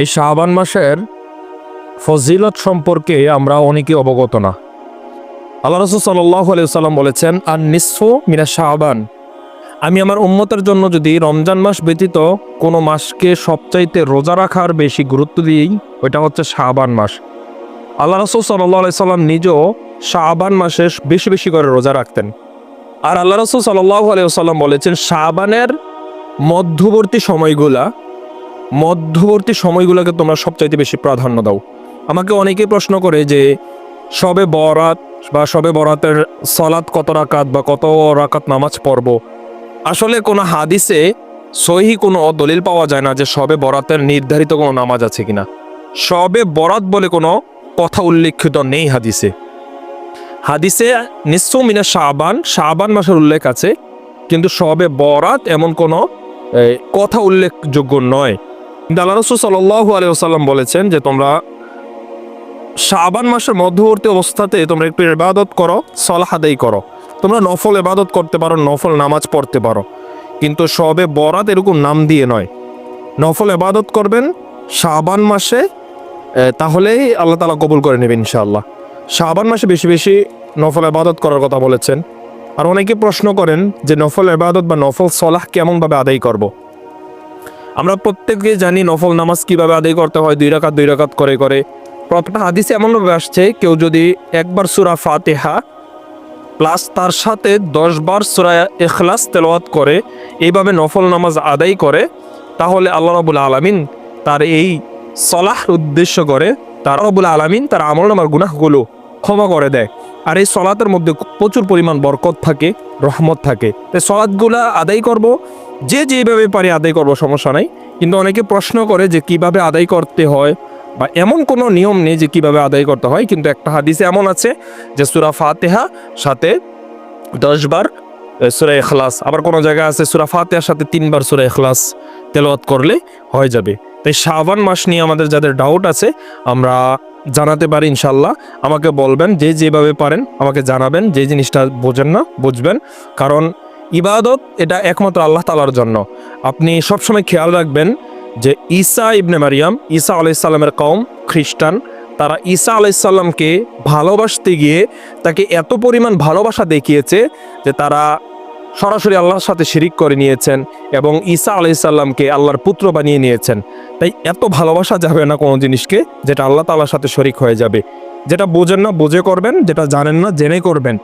এই শাবান মাসের ফজিলত সম্পর্কে আমরা অনেকে অবগত না। আল্লাহ রাসূল সাল্লাল্লাহু আলাইহি ওয়াসাল্লাম বলেছেন, আর নিসফু মিনা শাবান, আমি আমার উম্মতের জন্য যদি রমজান মাস ব্যতীত কোনো মাসকে সবচাইতে রোজা রাখার বেশি গুরুত্ব দিই, ওইটা হচ্ছে শাবান মাস। আল্লাহ রাসূল সাল্লাল্লাহু আলাইহি ওয়াসাল্লাম নিজেও শাবান মাসে বেশি বেশি করে রোজা রাখতেন। আর আল্লাহ রাসূল সাল্লাল্লাহু আলাইহি ওয়াসাল্লাম বলেছেন, শাবানের মধ্যবর্তী সময়গুলোকে তোমরা সবচাইতে বেশি প্রাধান্য দাও। আমাকে অনেকেই প্রশ্ন করে যে শবে বরাত বা শবে বরাতের সালাত কত রাকাত বা কত রাকাত নামাজ পড়ব। আসলে কোনো হাদিসে সহিহ কোনো দলিল পাওয়া যায় না যে শবে বরাতের নির্ধারিত কোনো নামাজ আছে কিনা। শবে বরাত বলে কোনো কথা উল্লেখিত নেই হাদিসে। নিসফু মিনা শাবান মাসের উল্লেখ আছে, কিন্তু শবে বরাত এমন কোনো কথা উল্লেখযোগ্য নয়। কিন্তু আল্লাহ রাসূল সাল্লাল্লাহু আলাইহি ওয়াসাল্লাম বলেছেন যে তোমরা শাবান মাসের মধ্যবর্তী অবস্থাতে তোমরা একটু ইবাদত করো, সালাহ আদায় করো। তোমরা নফল ইবাদত করতে পারো, নফল নামাজ পড়তে পারো, কিন্তু শবে বরাত এরকম নাম দিয়ে নয়। নফল ইবাদত করবেন শাবান মাসে, তাহলেই আল্লাহ তাআলা কবুল করে নেবেন ইনশাআল্লাহ। শাবান মাসে বেশি বেশি নফল ইবাদত করার কথা বলেছেন। আর অনেকে প্রশ্ন করেন যে নফল ইবাদত বা নফল সালাহ কেমনভাবে আদায় করব। আমরা প্রত্যেকে জানি নফল নামাজ কিভাবে আদায় করতে হয়, 2 রাকাত করে করে। প্রত্যেকটা হাদিসে এমনভাবে আসছে, কেউ যদি একবার সূরা ফাতিহা প্লাস তার সাথে 10 বার সূরা ইখলাস তেলাওয়াত করে, এইভাবে নফল নামাজ আদায় করে, তাহলে আল্লাহ রাব্বুল আলামিন তার এই সলাহ উদ্দেশ্য করে তার রাব্বুল আলামিন তার আমলনামার গুনাহগুলো ক্ষমা করে দেয়। আর এই সলাতের মধ্যে প্রচুর পরিমাণ বরকত থাকে, রহমত থাকে। তাই সলাতগুলা আদায় করব, যে যেভাবে পারি আদায় করব, সমস্যা নাই। কিন্তু অনেকে প্রশ্ন করে যে কিভাবে আদায় করতে হয়, বা এমন কোনো নিয়ম নেই যে কিভাবে আদায় করতে হয়। কিন্তু একটা হাদিসে এমন আছে যে সূরা ফাতিহা সাথে 10 বার সূরা ইখলাস, আবার কোনো জায়গায় আছে সূরা ফাতিহার সাথে 3 বার সূরা ইখলাস তেলাওয়াত করলে হয়ে যাবে। তাই শাবান মাস নিয়ে আমাদের যাদের ডাউট আছে আমরা জানাতে পারি ইনশাল্লাহ। আমাকে বলবেন, যে যেভাবে পারেন আমাকে জানাবেন, যে জিনিসটা বোঝেন না বুঝবেন। কারণ ইবাদত এটা একমাত্র আল্লাহ তাআলার জন্য। আপনি সবসময় খেয়াল রাখবেন যে ঈসা ইবনে মারিয়াম, ঈসা আলাইহিস সালামের কওম খ্রিস্টান, তারা ঈসা আলাইহিস সালামকে ভালোবাসতে গিয়ে তাকে এত পরিমাণ ভালোবাসা দেখিয়েছে যে তারা সরাসরি আল্লাহর সাথে শিরিক করে নিয়েছেন এবং ঈসা আলাইহিস সালামকে আল্লাহর পুত্র বানিয়ে নিয়েছেন। তাই এত ভালোবাসা যাবে না কোনো জিনিসকে যেটা আল্লাহ তাআলার সাথে শরিক হয়ে যাবে। যেটা বোঝেন না বুঝে করবেন, যেটা জানেন না জেনে করবেন।